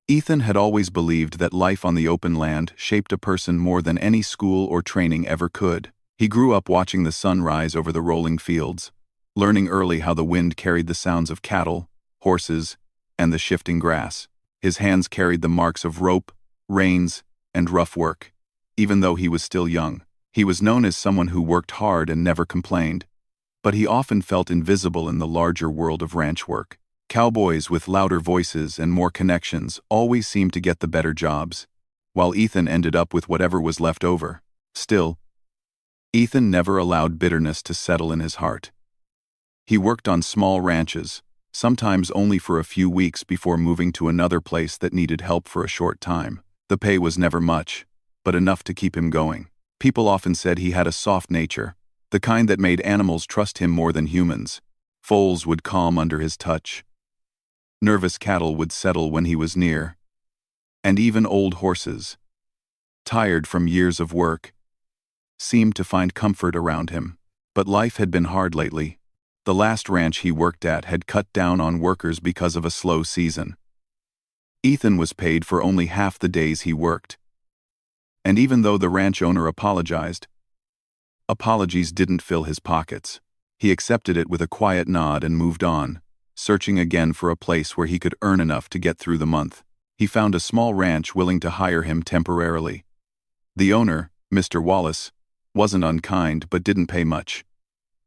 Ethan had always believed that life on the open land shaped a person more than any school or training ever could. He grew up watching the sun rise over the rolling fields, learning early how the wind carried the sounds of cattle, horses, and the shifting grass. His hands carried the marks of rope, reins, and rough work. Even though he was still young, he was known as someone who worked hard and never complained. But he often felt invisible in the larger world of ranch work. Cowboys with louder voices and more connections always seemed to get the better jobs, while Ethan ended up with whatever was left over. Still, Ethan never allowed bitterness to settle in his heart. He worked on small ranches, sometimes only for a few weeks before moving to another place that needed help for a short time. The pay was never much, but enough to keep him going. People often said he had a soft nature, the kind that made animals trust him more than humans. Foals would calm under his touch. Nervous cattle would settle when he was near. And even old horses, tired from years of work, seemed to find comfort around him. But life had been hard lately. The last ranch he worked at had cut down on workers because of a slow season. Ethan was paid for only half the days he worked. And even though the ranch owner apologized, apologies didn't fill his pockets. He accepted it with a quiet nod and moved on, searching again for a place where he could earn enough to get through the month. He found a small ranch willing to hire him temporarily. The owner, Mr. Wallace, wasn't unkind but didn't pay much.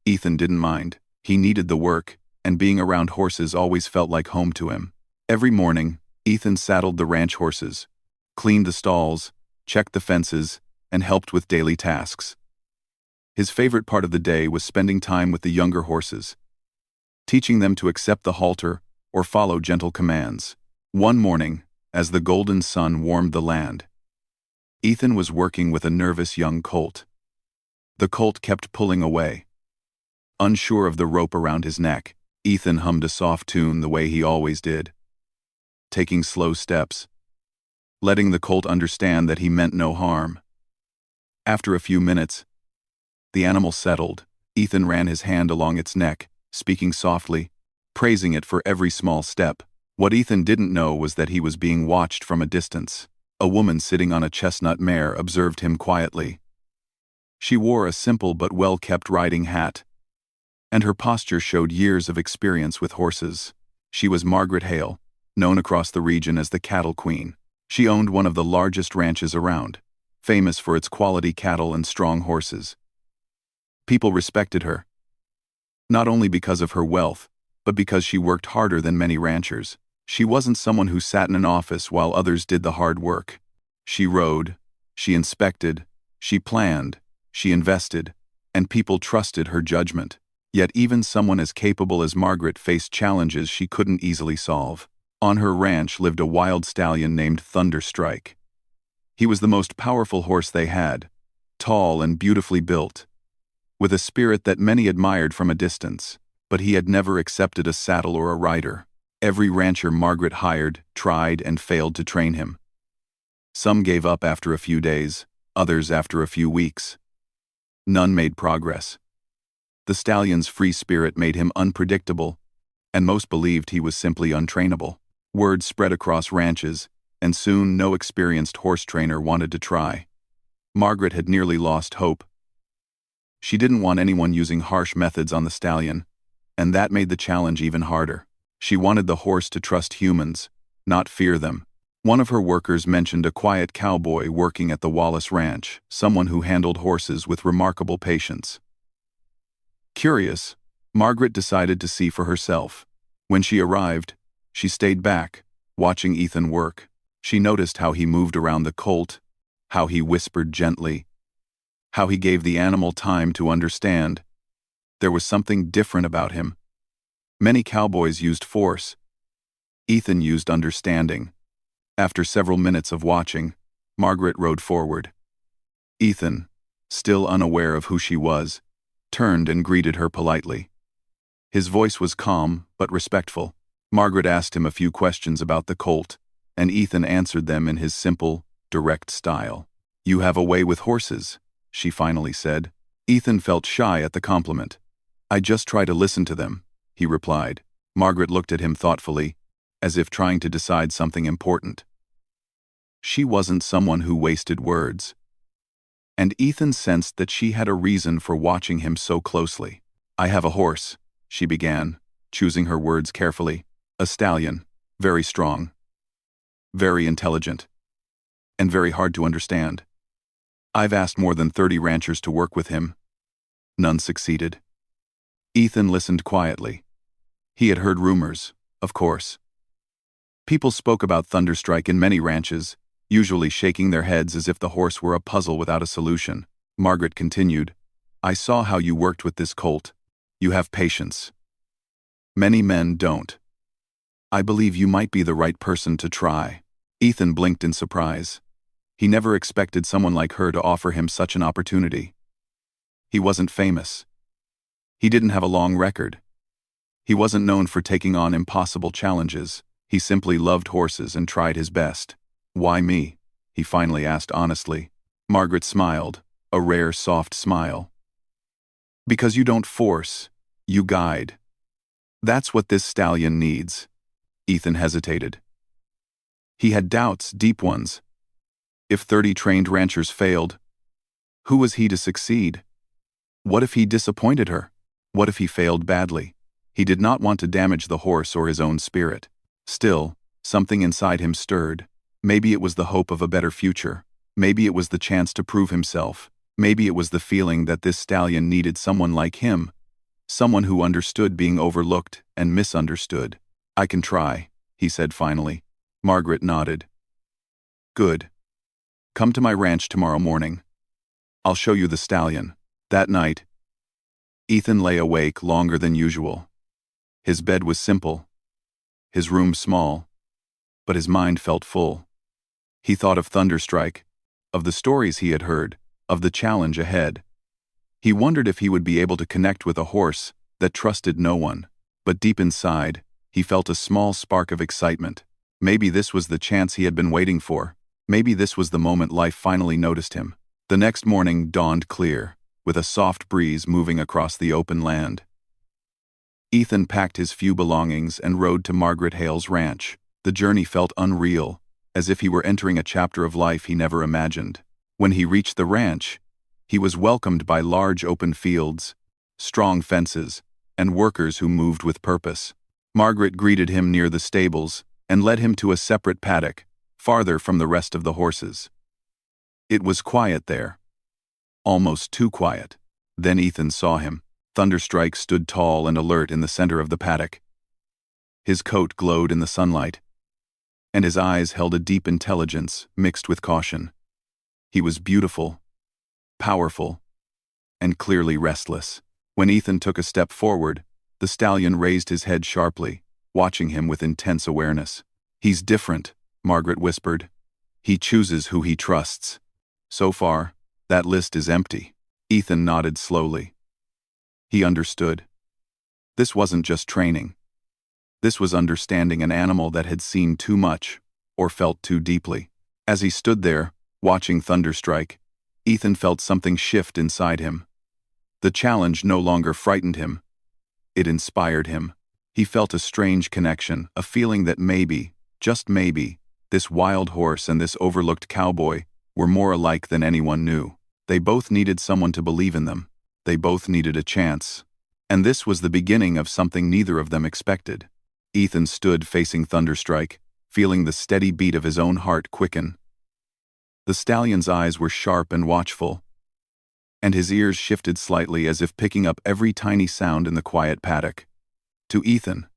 Ethan didn't mind. He needed the work, and being around horses always felt like home to him. Every morning, Ethan saddled the ranch horses, cleaned the stalls, checked the fences, and helped with daily tasks. His favorite part of the day was spending time with the younger horses, teaching them to accept the halter or follow gentle commands. One morning, as the golden sun warmed the land, Ethan was working with a nervous young colt. The colt kept pulling away. Unsure of the rope around his neck, Ethan hummed a soft tune the way he always did, taking slow steps, letting the colt understand that he meant no harm. After a few minutes, the animal settled. Ethan ran his hand along its neck, speaking softly, praising it for every small step. What Ethan didn't know was that he was being watched from a distance. A woman sitting on a chestnut mare observed him quietly. She wore a simple but well-kept riding hat, and her posture showed years of experience with horses. She was Margaret Hale, known across the region as the Cattle Queen. She owned one of the largest ranches around, famous for its quality cattle and strong horses. People respected her, not only because of her wealth, but because she worked harder than many ranchers. She wasn't someone who sat in an office while others did the hard work. She rode, she inspected, she planned, she invested, and people trusted her judgment. Yet even someone as capable as Margaret faced challenges she couldn't easily solve. On her ranch lived a wild stallion named Thunderstrike. He was the most powerful horse they had, tall and beautifully built, with a spirit that many admired from a distance, but he had never accepted a saddle or a rider. Every rancher Margaret hired tried and failed to train him. Some gave up after a few days, others after a few weeks. None made progress. The stallion's free spirit made him unpredictable, and most believed he was simply untrainable. Word spread across ranches, and soon no experienced horse trainer wanted to try. Margaret had nearly lost hope. She didn't want anyone using harsh methods on the stallion, and that made the challenge even harder. She wanted the horse to trust humans, not fear them. One of her workers mentioned a quiet cowboy working at the Wallace Ranch, someone who handled horses with remarkable patience. Curious, Margaret decided to see for herself. When she arrived, she stayed back, watching Ethan work. She noticed how he moved around the colt, how he whispered gently, how he gave the animal time to understand. There was something different about him. Many cowboys used force. Ethan used understanding. After several minutes of watching, Margaret rode forward. Ethan, still unaware of who she was, turned and greeted her politely. His voice was calm but respectful. Margaret asked him a few questions about the colt, and Ethan answered them in his simple, direct style. "You have a way with horses," she finally said. Ethan felt shy at the compliment. "I just try to listen to them," he replied. Margaret looked at him thoughtfully, as if trying to decide something important. She wasn't someone who wasted words. And Ethan sensed that she had a reason for watching him so closely. "I have a horse," she began, choosing her words carefully. "A stallion, very strong, very intelligent, and very hard to understand. I've asked more than 30 ranchers to work with him. None succeeded." Ethan listened quietly. He had heard rumors, of course. People spoke about Thunderstrike in many ranches, usually shaking their heads as if the horse were a puzzle without a solution. Margaret continued, "I saw how you worked with this colt. You have patience. Many men don't. I believe you might be the right person to try." Ethan blinked in surprise. He never expected someone like her to offer him such an opportunity. He wasn't famous. He didn't have a long record. He wasn't known for taking on impossible challenges. He simply loved horses and tried his best. "Why me?" he finally asked honestly. Margaret smiled, a rare soft smile. "Because you don't force, you guide. That's what this stallion needs." Ethan hesitated. He had doubts, deep ones. If 30 trained ranchers failed, who was he to succeed? What if he disappointed her? What if he failed badly? He did not want to damage the horse or his own spirit. Still, something inside him stirred. Maybe it was the hope of a better future. Maybe it was the chance to prove himself. Maybe it was the feeling that this stallion needed someone like him, someone who understood being overlooked and misunderstood. "I can try," he said finally. Margaret nodded. "Good. Come to my ranch tomorrow morning. I'll show you the stallion." That night, Ethan lay awake longer than usual. His bed was simple, his room small, but his mind felt full. He thought of Thunderstrike, of the stories he had heard, of the challenge ahead. He wondered if he would be able to connect with a horse that trusted no one. But deep inside, he felt a small spark of excitement. Maybe this was the chance he had been waiting for. Maybe this was the moment life finally noticed him. The next morning dawned clear, with a soft breeze moving across the open land. Ethan packed his few belongings and rode to Margaret Hale's ranch. The journey felt unreal, as if he were entering a chapter of life he never imagined. When he reached the ranch, he was welcomed by large open fields, strong fences, and workers who moved with purpose. Margaret greeted him near the stables and led him to a separate paddock, farther from the rest of the horses. It was quiet there. Almost too quiet. Then Ethan saw him. Thunderstrike stood tall and alert in the center of the paddock. His coat glowed in the sunlight, and his eyes held a deep intelligence mixed with caution. He was beautiful, powerful, and clearly restless. When Ethan took a step forward, the stallion raised his head sharply, watching him with intense awareness. "He's different," Margaret whispered. "He chooses who he trusts." "So far, that list is empty." Ethan nodded slowly. He understood. This wasn't just training. This was understanding an animal that had seen too much, or felt too deeply. As he stood there, watching Thunderstrike, Ethan felt something shift inside him. The challenge no longer frightened him. It inspired him. He felt a strange connection, a feeling that maybe, just maybe, this wild horse and this overlooked cowboy were more alike than anyone knew. They both needed someone to believe in them. They both needed a chance. And this was the beginning of something neither of them expected. Ethan stood facing Thunderstrike, feeling the steady beat of his own heart quicken. The stallion's eyes were sharp and watchful, and his ears shifted slightly as if picking up every tiny sound in the quiet paddock. To Ethan,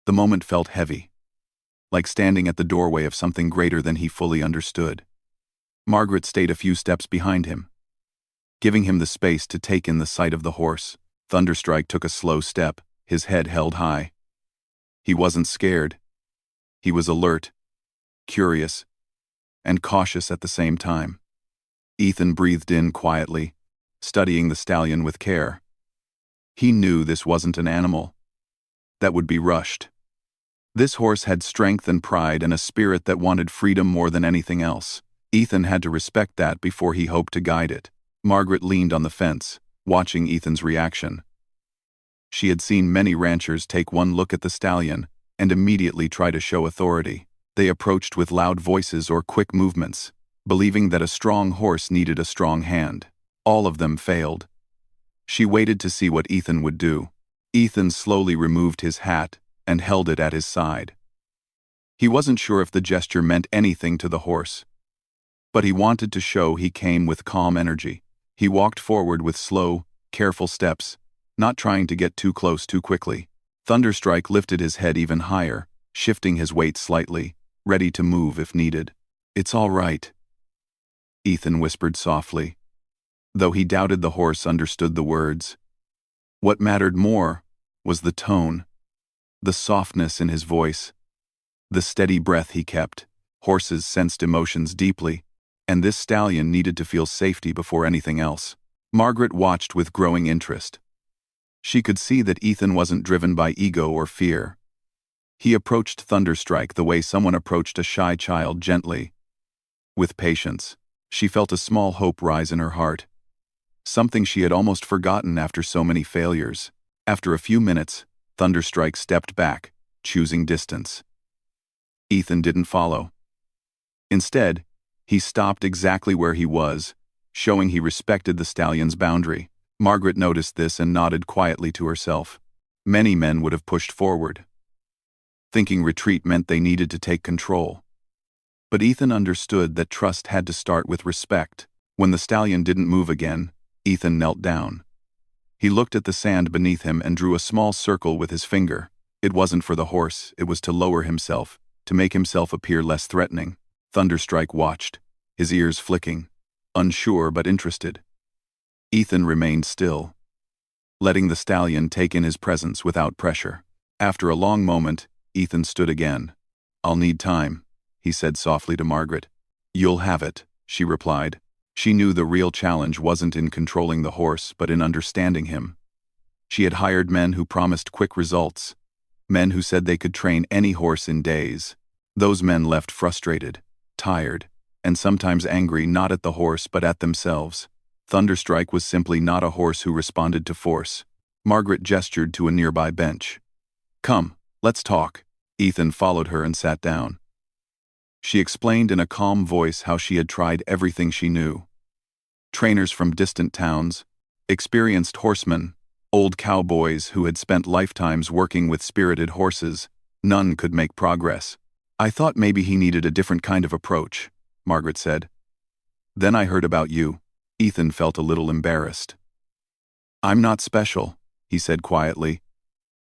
the moment felt heavy, like standing at the doorway of something greater than he fully understood. Margaret stayed a few steps behind him, giving him the space to take in the sight of the horse. Thunderstrike took a slow step, his head held high. He wasn't scared. He was alert, curious, and cautious at the same time. Ethan breathed in quietly, studying the stallion with care. He knew this wasn't an animal that would be rushed. This horse had strength and pride and a spirit that wanted freedom more than anything else. Ethan had to respect that before he hoped to guide it. Margaret leaned on the fence, watching Ethan's reaction. She had seen many ranchers take one look at the stallion and immediately try to show authority. They approached with loud voices or quick movements, believing that a strong horse needed a strong hand. All of them failed. She waited to see what Ethan would do. Ethan slowly removed his hat and held it at his side. He wasn't sure if the gesture meant anything to the horse, but he wanted to show he came with calm energy. He walked forward with slow, careful steps, not trying to get too close too quickly. Thunderstrike lifted his head even higher, shifting his weight slightly, ready to move if needed. "It's all right," Ethan whispered softly, though he doubted the horse understood the words. What mattered more was the tone, the softness in his voice, the steady breath he kept. Horses sensed emotions deeply, and this stallion needed to feel safety before anything else. Margaret watched with growing interest. She could see that Ethan wasn't driven by ego or fear. He approached Thunderstrike the way someone approached a shy child, gently, with patience. She felt a small hope rise in her heart, something she had almost forgotten after so many failures. After a few minutes, Thunderstrike stepped back, choosing distance. Ethan didn't follow. Instead, he stopped exactly where he was, showing he respected the stallion's boundary. Margaret noticed this and nodded quietly to herself. Many men would have pushed forward, thinking retreat meant they needed to take control. But Ethan understood that trust had to start with respect. When the stallion didn't move again, Ethan knelt down. He looked at the sand beneath him and drew a small circle with his finger. It wasn't for the horse, it was to lower himself, to make himself appear less threatening. Thunderstrike watched, his ears flicking, unsure but interested. Ethan remained still, letting the stallion take in his presence without pressure. After a long moment, Ethan stood again. "I'll need time," he said softly to Margaret. "You'll have it," she replied. She knew the real challenge wasn't in controlling the horse but in understanding him. She had hired men who promised quick results, men who said they could train any horse in days. Those men left frustrated, tired, and sometimes angry not at the horse but at themselves. Thunderstrike was simply not a horse who responded to force. Margaret gestured to a nearby bench. "Come, let's talk." Ethan followed her and sat down. She explained in a calm voice how she had tried everything she knew. Trainers from distant towns, experienced horsemen, old cowboys who had spent lifetimes working with spirited horses, none could make progress. "I thought maybe he needed a different kind of approach," Margaret said. "Then I heard about you." Ethan felt a little embarrassed. "I'm not special," he said quietly.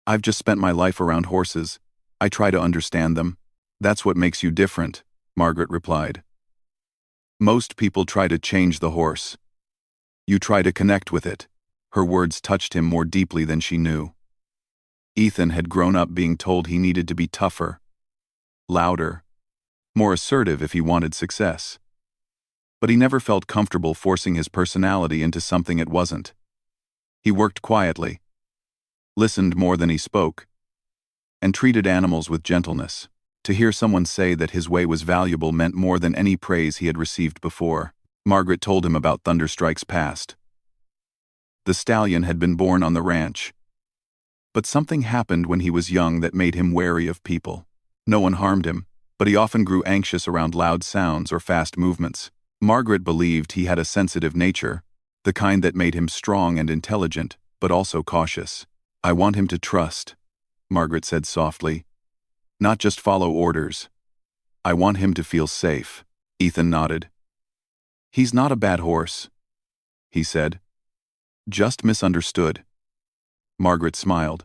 "I've just spent my life around horses. I try to understand them." "That's what makes you different," Margaret replied. "Most people try to change the horse. You try to connect with it." Her words touched him more deeply than she knew. Ethan had grown up being told he needed to be tougher, louder, more assertive if he wanted success. But he never felt comfortable forcing his personality into something it wasn't. He worked quietly, listened more than he spoke, and treated animals with gentleness. To hear someone say that his way was valuable meant more than any praise he had received before. Margaret told him about Thunderstrike's past. The stallion had been born on the ranch, but something happened when he was young that made him wary of people. No one harmed him, but he often grew anxious around loud sounds or fast movements. Margaret believed he had a sensitive nature, the kind that made him strong and intelligent, but also cautious. "I want him to trust," Margaret said softly. "Not just follow orders. I want him to feel safe." Ethan nodded. "He's not a bad horse," he said. "Just misunderstood." Margaret smiled.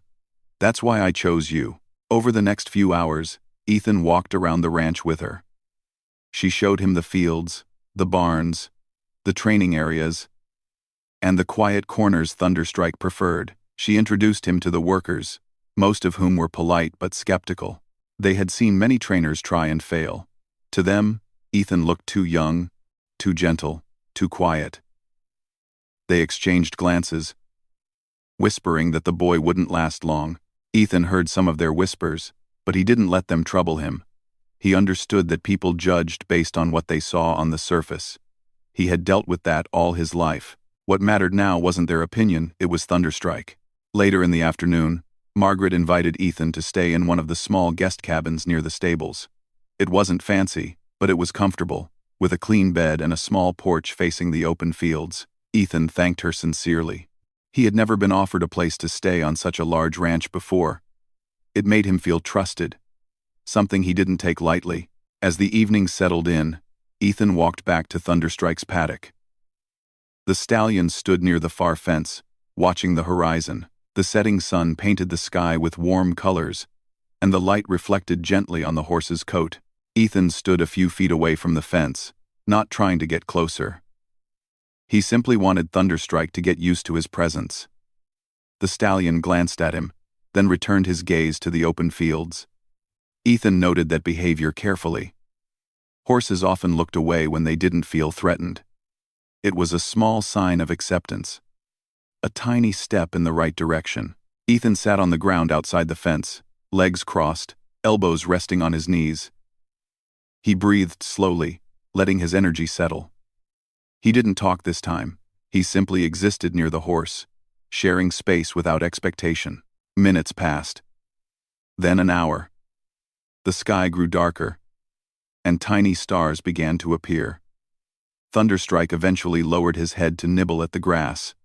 "That's why I chose you." Over the next few hours, Ethan walked around the ranch with her. She showed him the fields, the barns, the training areas, and the quiet corners Thunderstrike preferred. She introduced him to the workers, most of whom were polite but skeptical. They had seen many trainers try and fail. To them, Ethan looked too young, too gentle, too quiet. They exchanged glances, whispering that the boy wouldn't last long. Ethan heard some of their whispers, but he didn't let them trouble him. He understood that people judged based on what they saw on the surface. He had dealt with that all his life. What mattered now wasn't their opinion, it was Thunderstrike. Later in the afternoon, Margaret invited Ethan to stay in one of the small guest cabins near the stables. It wasn't fancy, but it was comfortable, with a clean bed and a small porch facing the open fields. Ethan thanked her sincerely. He had never been offered a place to stay on such a large ranch before. It made him feel trusted, something he didn't take lightly. As the evening settled in, Ethan walked back to Thunderstrike's paddock. The stallion stood near the far fence, watching the horizon. The setting sun painted the sky with warm colors, and the light reflected gently on the horse's coat. Ethan stood a few feet away from the fence, not trying to get closer. He simply wanted Thunderstrike to get used to his presence. The stallion glanced at him, then returned his gaze to the open fields. Ethan noted that behavior carefully. Horses often looked away when they didn't feel threatened. It was a small sign of acceptance. A tiny step in the right direction. Ethan sat on the ground outside the fence, legs crossed, elbows resting on his knees. He breathed slowly, letting his energy settle. He didn't talk this time. He simply existed near the horse, sharing space without expectation. Minutes passed. Then an hour. The sky grew darker, and tiny stars began to appear. Thunderstrike eventually lowered his head to nibble at the grass.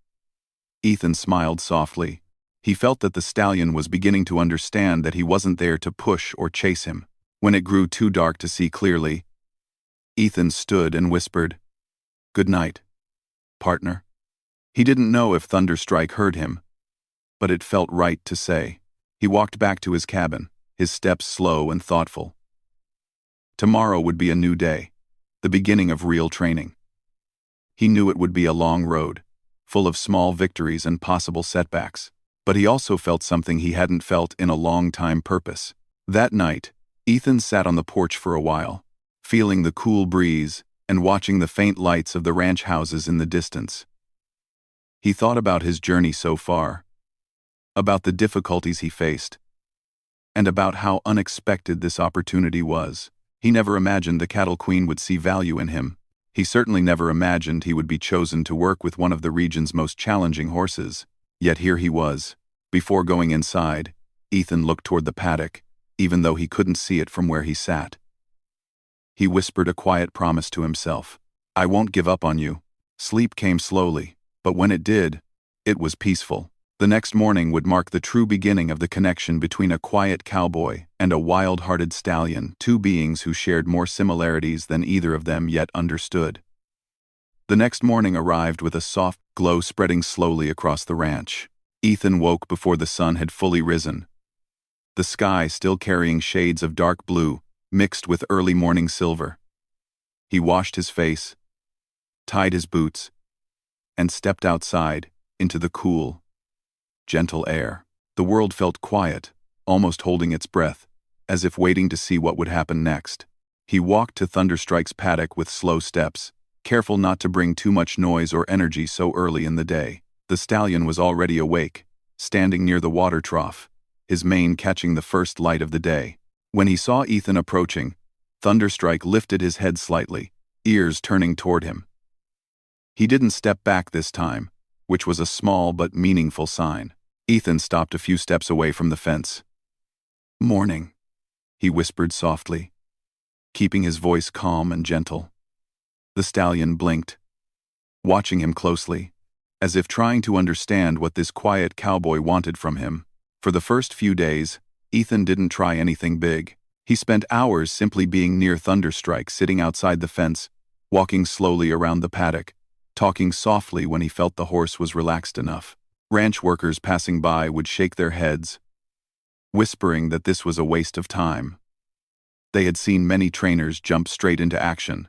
Ethan smiled softly. He felt that the stallion was beginning to understand that he wasn't there to push or chase him. When it grew too dark to see clearly, Ethan stood and whispered, "Good night, partner." He didn't know if Thunderstrike heard him, but it felt right to say. He walked back to his cabin, his steps slow and thoughtful. Tomorrow would be a new day, the beginning of real training. He knew it would be a long road, full of small victories and possible setbacks, but he also felt something he hadn't felt in a long time: purpose. That night, Ethan sat on the porch for a while, feeling the cool breeze and watching the faint lights of the ranch houses in the distance. He thought about his journey so far, about the difficulties he faced, and about how unexpected this opportunity was. He never imagined the cattle queen would see value in him. He certainly never imagined he would be chosen to work with one of the region's most challenging horses. Yet here he was. Before going inside, Ethan looked toward the paddock, even though he couldn't see it from where he sat. He whispered a quiet promise to himself. "I won't give up on you." Sleep came slowly, but when it did, it was peaceful. The next morning would mark the true beginning of the connection between a quiet cowboy and a wild-hearted stallion, two beings who shared more similarities than either of them yet understood. The next morning arrived with a soft glow spreading slowly across the ranch. Ethan woke before the sun had fully risen, the sky still carrying shades of dark blue mixed with early morning silver. He washed his face, tied his boots, and stepped outside into the cool, gentle air. The world felt quiet, almost holding its breath, as if waiting to see what would happen next. He walked to Thunderstrike's paddock with slow steps, careful not to bring too much noise or energy so early in the day. The stallion was already awake, standing near the water trough, his mane catching the first light of the day. When he saw Ethan approaching, Thunderstrike lifted his head slightly, ears turning toward him. He didn't step back this time, which was a small but meaningful sign. Ethan stopped a few steps away from the fence. "Morning," he whispered softly, keeping his voice calm and gentle. The stallion blinked, watching him closely, as if trying to understand what this quiet cowboy wanted from him. For the first few days, Ethan didn't try anything big. He spent hours simply being near Thunderstrike, sitting outside the fence, walking slowly around the paddock, talking softly when he felt the horse was relaxed enough. Ranch workers passing by would shake their heads, whispering that this was a waste of time. They had seen many trainers jump straight into action.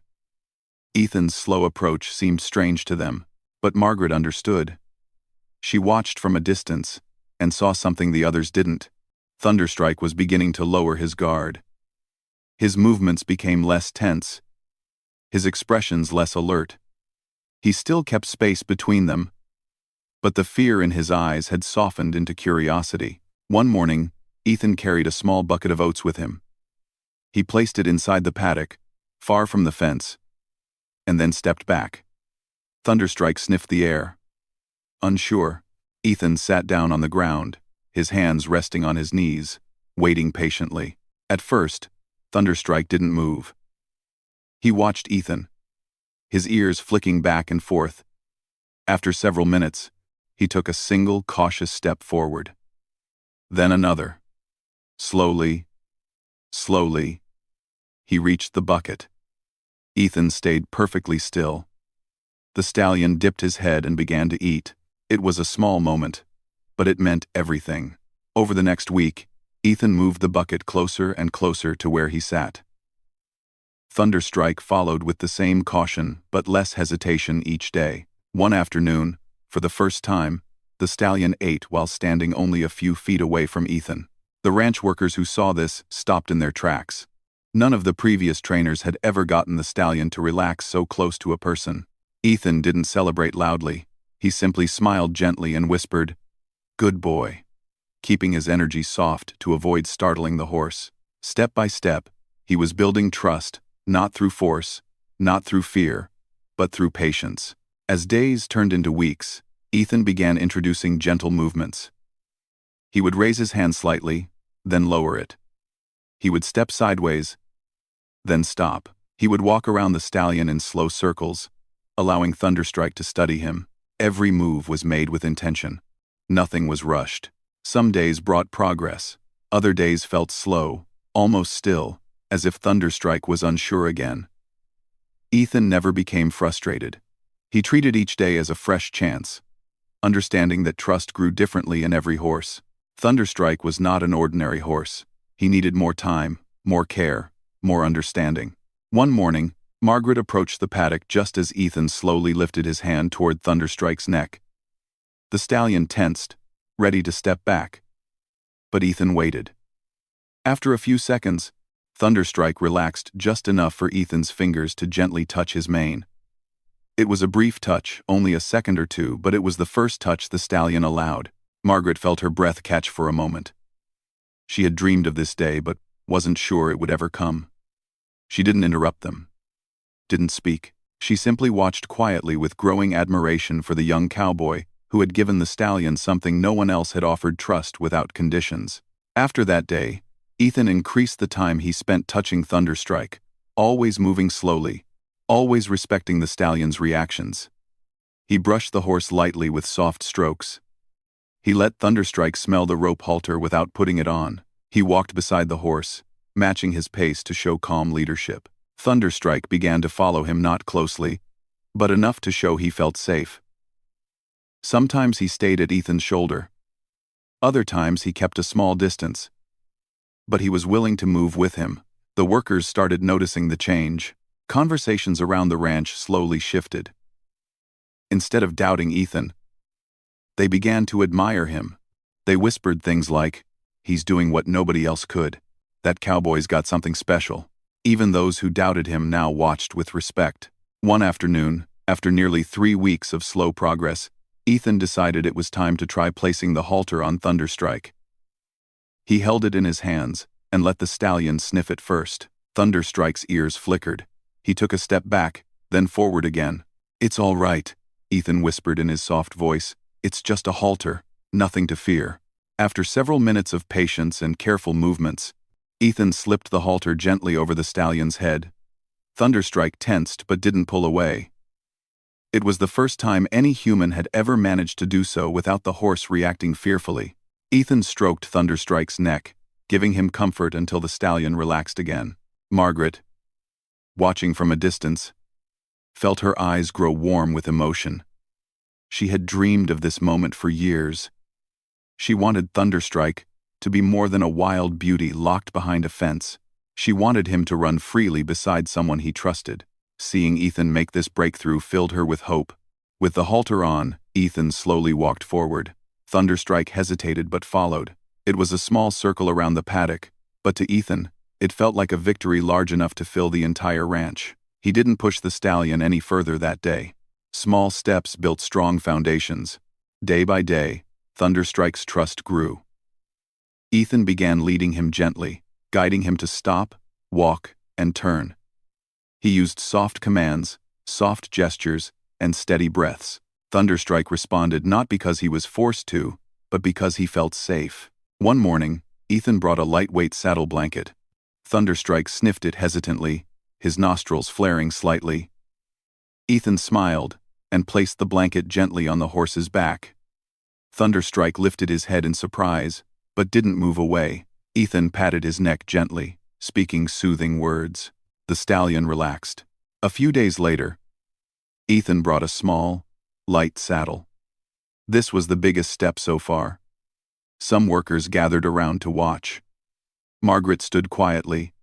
Ethan's slow approach seemed strange to them, but Margaret understood. She watched from a distance and saw something the others didn't. Thunderstrike was beginning to lower his guard. His movements became less tense, his expressions less alert. He still kept space between them, but the fear in his eyes had softened into curiosity. One morning, Ethan carried a small bucket of oats with him. He placed it inside the paddock, far from the fence, and then stepped back. Thunderstrike sniffed the air. Unsure, Ethan sat down on the ground, his hands resting on his knees, waiting patiently. At first, Thunderstrike didn't move. He watched Ethan, his ears flicking back and forth. After several minutes, he took a single cautious step forward. Then another. Slowly, slowly, he reached the bucket. Ethan stayed perfectly still. The stallion dipped his head and began to eat. It was a small moment, but it meant everything. Over the next week, Ethan moved the bucket closer and closer to where he sat. Thunderstrike followed with the same caution but less hesitation each day. One afternoon, for the first time, the stallion ate while standing only a few feet away from Ethan. The ranch workers who saw this stopped in their tracks. None of the previous trainers had ever gotten the stallion to relax so close to a person. Ethan didn't celebrate loudly. He simply smiled gently and whispered, "Good boy," keeping his energy soft to avoid startling the horse. Step by step, he was building trust, not through force, not through fear, but through patience. As days turned into weeks, Ethan began introducing gentle movements. He would raise his hand slightly, then lower it. He would step sideways, then stop. He would walk around the stallion in slow circles, allowing Thunderstrike to study him. Every move was made with intention. Nothing was rushed. Some days brought progress. Other days felt slow, almost still, as if Thunderstrike was unsure again. Ethan never became frustrated. He treated each day as a fresh chance, understanding that trust grew differently in every horse. Thunderstrike was not an ordinary horse. He needed more time, more care, more understanding. One morning, Margaret approached the paddock just as Ethan slowly lifted his hand toward Thunderstrike's neck. The stallion tensed, ready to step back. But Ethan waited. After a few seconds, Thunderstrike relaxed just enough for Ethan's fingers to gently touch his mane. It was a brief touch, only a second or two, but it was the first touch the stallion allowed. Margaret felt her breath catch for a moment. She had dreamed of this day, but wasn't sure it would ever come. She didn't interrupt them, didn't speak. She simply watched quietly with growing admiration for the young cowboy who had given the stallion something no one else had offered: trust without conditions. After that day, Ethan increased the time he spent touching Thunderstrike, always moving slowly, always respecting the stallion's reactions. He brushed the horse lightly with soft strokes. He let Thunderstrike smell the rope halter without putting it on. He walked beside the horse, matching his pace to show calm leadership. Thunderstrike began to follow him, not closely, but enough to show he felt safe. Sometimes he stayed at Ethan's shoulder. Other times he kept a small distance. But he was willing to move with him. The workers started noticing the change. Conversations around the ranch slowly shifted. Instead of doubting Ethan, they began to admire him. They whispered things like, "He's doing what nobody else could. That cowboy's got something special." Even those who doubted him now watched with respect. One afternoon, after nearly 3 weeks of slow progress, Ethan decided it was time to try placing the halter on Thunderstrike. He held it in his hands and let the stallion sniff it first. Thunderstrike's ears flickered. He took a step back, then forward again. "It's all right," Ethan whispered in his soft voice. "It's just a halter, nothing to fear." After several minutes of patience and careful movements, Ethan slipped the halter gently over the stallion's head. Thunderstrike tensed but didn't pull away. It was the first time any human had ever managed to do so without the horse reacting fearfully. Ethan stroked Thunderstrike's neck, giving him comfort until the stallion relaxed again. Margaret, watching from a distance, felt her eyes grow warm with emotion. She had dreamed of this moment for years. She wanted Thunderstrike to be more than a wild beauty locked behind a fence. She wanted him to run freely beside someone he trusted. Seeing Ethan make this breakthrough filled her with hope. With the halter on, Ethan slowly walked forward. Thunderstrike hesitated but followed. It was a small circle around the paddock, but to Ethan, it felt like a victory large enough to fill the entire ranch. He didn't push the stallion any further that day. Small steps built strong foundations. Day by day, Thunderstrike's trust grew. Ethan began leading him gently, guiding him to stop, walk, and turn. He used soft commands, soft gestures, and steady breaths. Thunderstrike responded not because he was forced to, but because he felt safe. One morning, Ethan brought a lightweight saddle blanket. Thunderstrike sniffed it hesitantly, his nostrils flaring slightly. Ethan smiled and placed the blanket gently on the horse's back. Thunderstrike lifted his head in surprise, but didn't move away. Ethan patted his neck gently, speaking soothing words. The stallion relaxed. A few days later, Ethan brought a small, light saddle. This was the biggest step so far. Some workers gathered around to watch. Margaret stood quietly,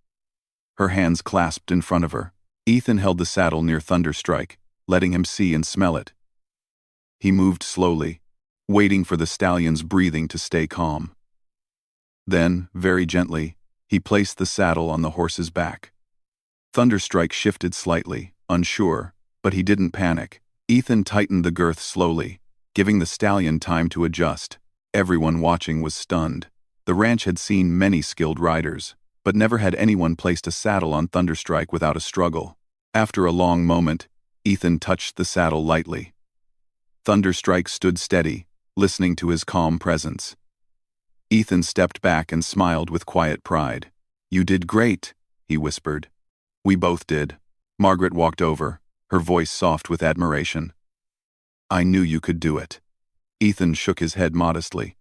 her hands clasped in front of her. Ethan held the saddle near Thunderstrike, letting him see and smell it. He moved slowly, waiting for the stallion's breathing to stay calm. Then, very gently, he placed the saddle on the horse's back. Thunderstrike shifted slightly, unsure, but he didn't panic. Ethan tightened the girth slowly, giving the stallion time to adjust. Everyone watching was stunned. The ranch had seen many skilled riders, but never had anyone placed a saddle on Thunderstrike without a struggle. After a long moment, Ethan touched the saddle lightly. Thunderstrike stood steady, listening to his calm presence. Ethan stepped back and smiled with quiet pride. "You did great," he whispered. "We both did." Margaret walked over, her voice soft with admiration. "I knew you could do it." Ethan shook his head modestly.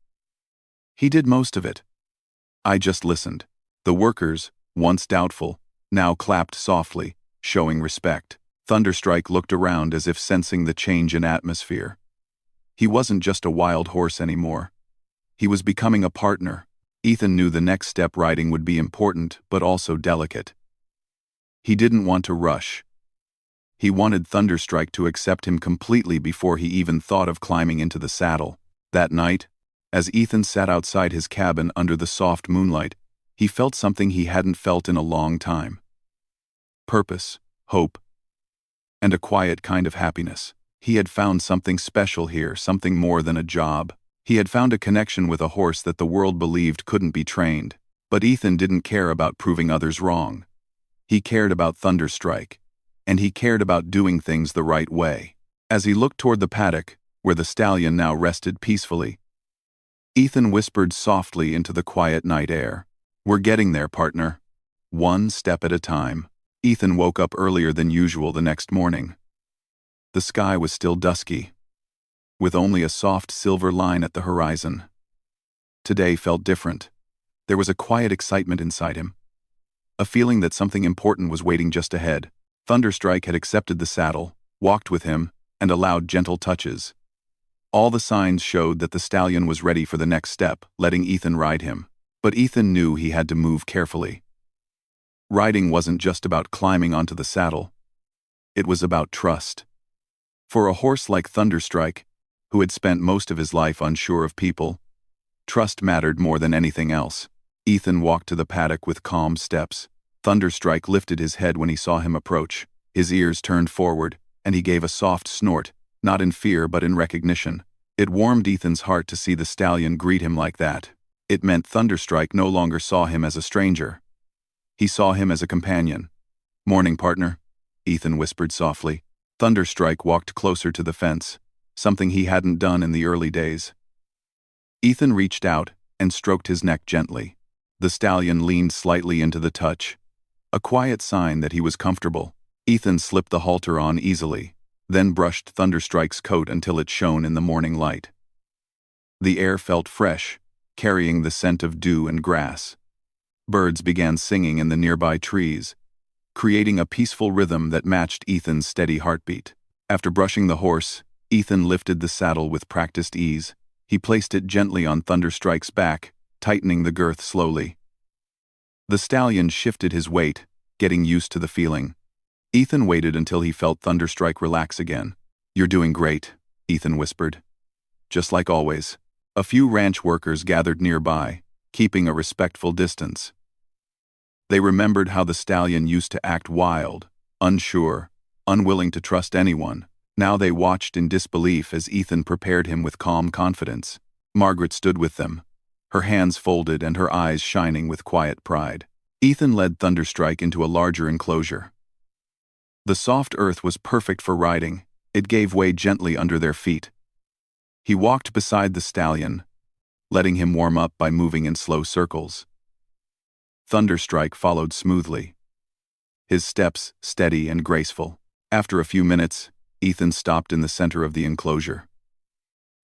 "He did most of it. I just listened." The workers, once doubtful, now clapped softly, showing respect. Thunderstrike looked around as if sensing the change in atmosphere. He wasn't just a wild horse anymore. He was becoming a partner. Ethan knew the next step riding would be important, but also delicate. He didn't want to rush. He wanted Thunderstrike to accept him completely before he even thought of climbing into the saddle. That night, as Ethan sat outside his cabin under the soft moonlight, he felt something he hadn't felt in a long time. Purpose, hope, and a quiet kind of happiness. He had found something special here, something more than a job. He had found a connection with a horse that the world believed couldn't be trained. But Ethan didn't care about proving others wrong. He cared about Thunderstrike, and he cared about doing things the right way. As he looked toward the paddock, where the stallion now rested peacefully, Ethan whispered softly into the quiet night air, "We're getting there, partner. One step at a time." Ethan woke up earlier than usual the next morning. The sky was still dusky, with only a soft silver line at the horizon. Today felt different. There was a quiet excitement inside him, a feeling that something important was waiting just ahead. Thunderstrike had accepted the saddle, walked with him, and allowed gentle touches. All the signs showed that the stallion was ready for the next step, letting Ethan ride him. But Ethan knew he had to move carefully. Riding wasn't just about climbing onto the saddle. It was about trust. For a horse like Thunderstrike, who had spent most of his life unsure of people, trust mattered more than anything else. Ethan walked to the paddock with calm steps. Thunderstrike lifted his head when he saw him approach. His ears turned forward, and he gave a soft snort, not in fear but in recognition. It warmed Ethan's heart to see the stallion greet him like that. It meant Thunderstrike no longer saw him as a stranger. He saw him as a companion. "Morning, partner," Ethan whispered softly. Thunderstrike walked closer to the fence, something he hadn't done in the early days. Ethan reached out and stroked his neck gently. The stallion leaned slightly into the touch, a quiet sign that he was comfortable. Ethan slipped the halter on easily, then brushed Thunderstrike's coat until it shone in the morning light. The air felt fresh, carrying the scent of dew and grass. Birds began singing in the nearby trees, creating a peaceful rhythm that matched Ethan's steady heartbeat. After brushing the horse, Ethan lifted the saddle with practiced ease. He placed it gently on Thunderstrike's back, tightening the girth slowly. The stallion shifted his weight, getting used to the feeling. Ethan waited until he felt Thunderstrike relax again. "You're doing great," Ethan whispered. "Just like always." A few ranch workers gathered nearby, keeping a respectful distance. They remembered how the stallion used to act wild, unsure, unwilling to trust anyone. Now they watched in disbelief as Ethan prepared him with calm confidence. Margaret stood with them, her hands folded and her eyes shining with quiet pride. Ethan led Thunderstrike into a larger enclosure. The soft earth was perfect for riding. It gave way gently under their feet. He walked beside the stallion, letting him warm up by moving in slow circles. Thunderstrike followed smoothly, his steps steady and graceful. After a few minutes, Ethan stopped in the center of the enclosure.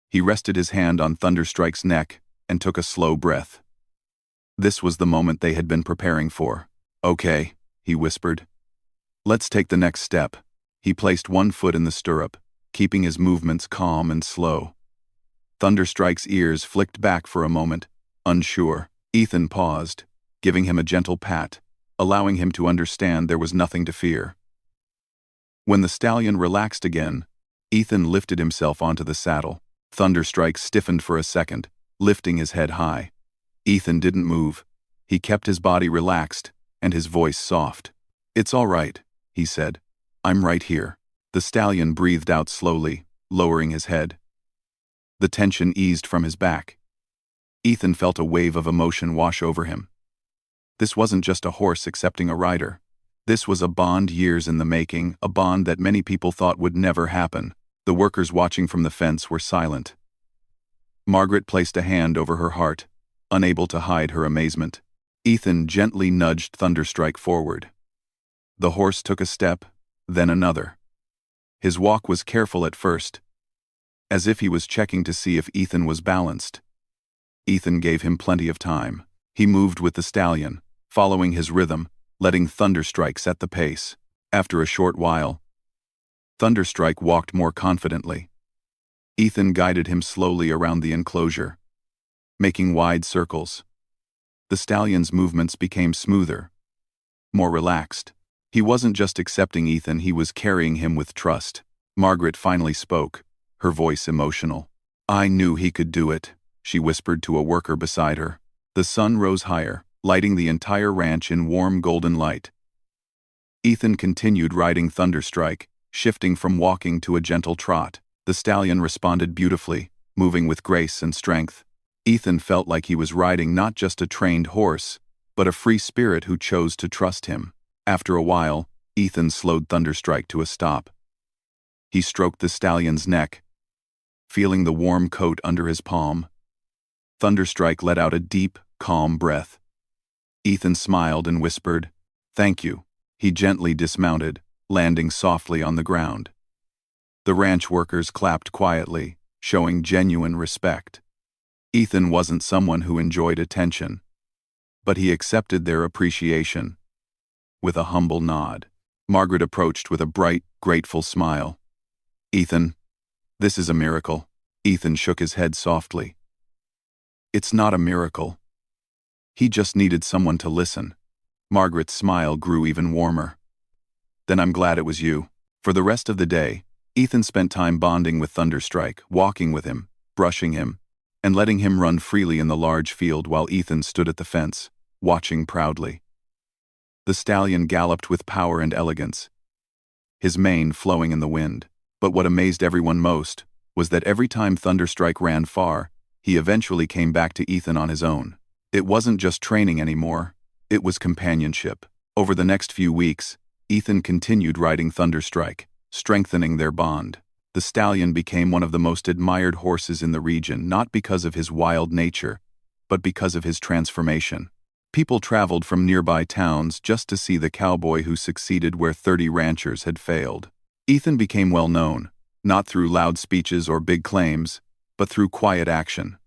He rested his hand on Thunderstrike's neck and took a slow breath. This was the moment they had been preparing for. "Okay," he whispered. "Let's take the next step." He placed one foot in the stirrup, keeping his movements calm and slow. Thunderstrike's ears flicked back for a moment, unsure. Ethan paused, giving him a gentle pat, allowing him to understand there was nothing to fear. When the stallion relaxed again, Ethan lifted himself onto the saddle. Thunderstrike stiffened for a second, lifting his head high. Ethan didn't move. He kept his body relaxed and his voice soft. "It's all right," he said. "I'm right here." The stallion breathed out slowly, lowering his head. The tension eased from his back. Ethan felt a wave of emotion wash over him. This wasn't just a horse accepting a rider. This was a bond years in the making, a bond that many people thought would never happen. The workers watching from the fence were silent. Margaret placed a hand over her heart, unable to hide her amazement. Ethan gently nudged Thunderstrike forward. The horse took a step, then another. His walk was careful at first, as if he was checking to see if Ethan was balanced. Ethan gave him plenty of time. He moved with the stallion, following his rhythm, letting Thunderstrike set the pace. After a short while, Thunderstrike walked more confidently. Ethan guided him slowly around the enclosure, making wide circles. The stallion's movements became smoother, more relaxed. He wasn't just accepting Ethan, he was carrying him with trust. Margaret finally spoke, her voice emotional. "I knew he could do it," she whispered to a worker beside her. The sun rose higher, lighting the entire ranch in warm golden light. Ethan continued riding Thunderstrike, shifting from walking to a gentle trot. The stallion responded beautifully, moving with grace and strength. Ethan felt like he was riding not just a trained horse, but a free spirit who chose to trust him. After a while, Ethan slowed Thunderstrike to a stop. He stroked the stallion's neck, feeling the warm coat under his palm. Thunderstrike let out a deep, calm breath. Ethan smiled and whispered, "Thank you." He gently dismounted, landing softly on the ground. The ranch workers clapped quietly, showing genuine respect. Ethan wasn't someone who enjoyed attention, but he accepted their appreciation. With a humble nod, Margaret approached with a bright, grateful smile. "Ethan, this is a miracle." Ethan shook his head softly. "It's not a miracle. He just needed someone to listen." Margaret's smile grew even warmer. "Then I'm glad it was you." For the rest of the day, Ethan spent time bonding with Thunderstrike, walking with him, brushing him, and letting him run freely in the large field while Ethan stood at the fence, watching proudly. The stallion galloped with power and elegance, his mane flowing in the wind. But what amazed everyone most was that every time Thunderstrike ran far, he eventually came back to Ethan on his own. It wasn't just training anymore, it was companionship. Over the next few weeks, Ethan continued riding Thunderstrike, strengthening their bond. The stallion became one of the most admired horses in the region, not because of his wild nature, but because of his transformation. People traveled from nearby towns just to see the cowboy who succeeded where 30 ranchers had failed. Ethan became well known, not through loud speeches or big claims, but through quiet action.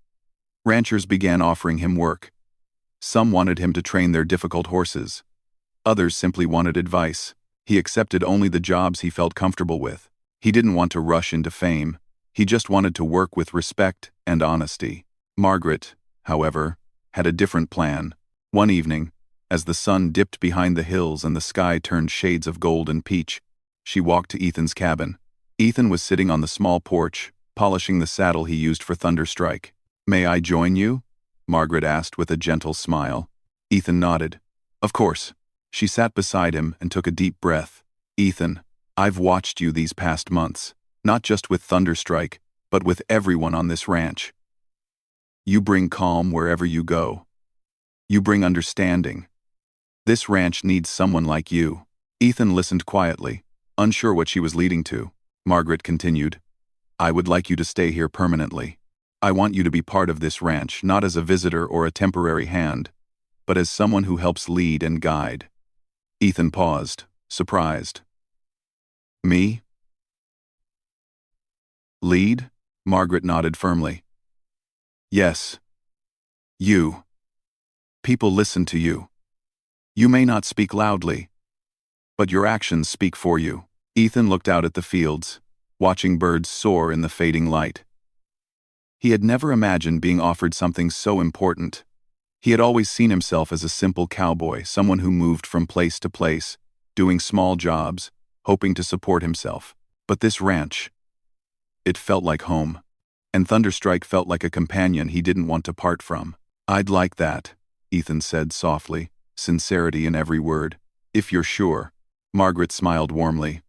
Ranchers began offering him work. Some wanted him to train their difficult horses. Others simply wanted advice. He accepted only the jobs he felt comfortable with. He didn't want to rush into fame. He just wanted to work with respect and honesty. Margaret, however, had a different plan. One evening, as the sun dipped behind the hills and the sky turned shades of gold and peach, she walked to Ethan's cabin. Ethan was sitting on the small porch, polishing the saddle he used for Thunderstrike. "May I join you?" Margaret asked with a gentle smile. Ethan nodded. "Of course." She sat beside him and took a deep breath. "Ethan, I've watched you these past months, not just with Thunderstrike, but with everyone on this ranch. You bring calm wherever you go. You bring understanding. This ranch needs someone like you." Ethan listened quietly, unsure what she was leading to. Margaret continued, "I would like you to stay here permanently. I want you to be part of this ranch, not as a visitor or a temporary hand, but as someone who helps lead and guide. Ethan paused, surprised. Me? Lead? Margaret nodded firmly. Yes. You. People listen to you. You may not speak loudly, but your actions speak for you. Ethan looked out at the fields, watching birds soar in the fading light. He had never imagined being offered something so important. He had always seen himself as a simple cowboy, someone who moved from place to place, doing small jobs, hoping to support himself. But this ranch, it felt like home. And Thunderstrike felt like a companion he didn't want to part from. I'd like that, Ethan said softly, sincerity in every word. If you're sure. Margaret smiled warmly.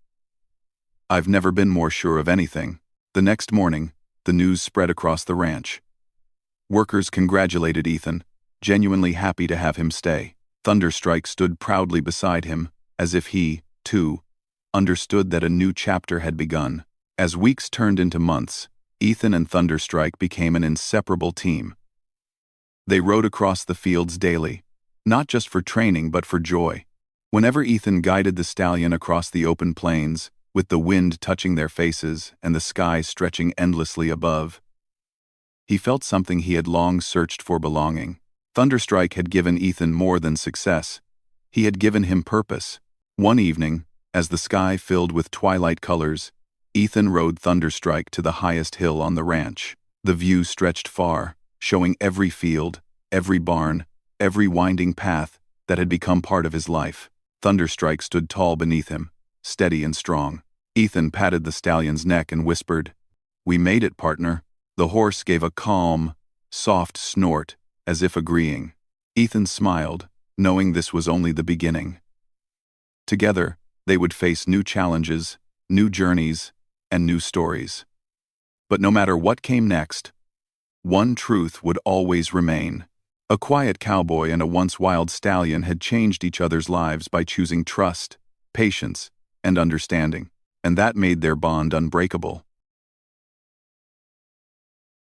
I've never been more sure of anything. The next morning, the news spread across the ranch. Workers congratulated Ethan, genuinely happy to have him stay. Thunderstrike stood proudly beside him, as if he, too, understood that a new chapter had begun. As weeks turned into months, Ethan and Thunderstrike became an inseparable team. They rode across the fields daily, not just for training but for joy. Whenever Ethan guided the stallion across the open plains, with the wind touching their faces and the sky stretching endlessly above, he felt something he had long searched for: belonging. Thunderstrike had given Ethan more than success. He had given him purpose. One evening, as the sky filled with twilight colors, Ethan rode Thunderstrike to the highest hill on the ranch. The view stretched far, showing every field, every barn, every winding path that had become part of his life. Thunderstrike stood tall beneath him, steady and strong. Ethan patted the stallion's neck and whispered, "We made it, partner." The horse gave a calm, soft snort, as if agreeing. Ethan smiled, knowing this was only the beginning. Together, they would face new challenges, new journeys, and new stories. But no matter what came next, one truth would always remain. A quiet cowboy and a once wild stallion had changed each other's lives by choosing trust, patience, and understanding, and that made their bond unbreakable.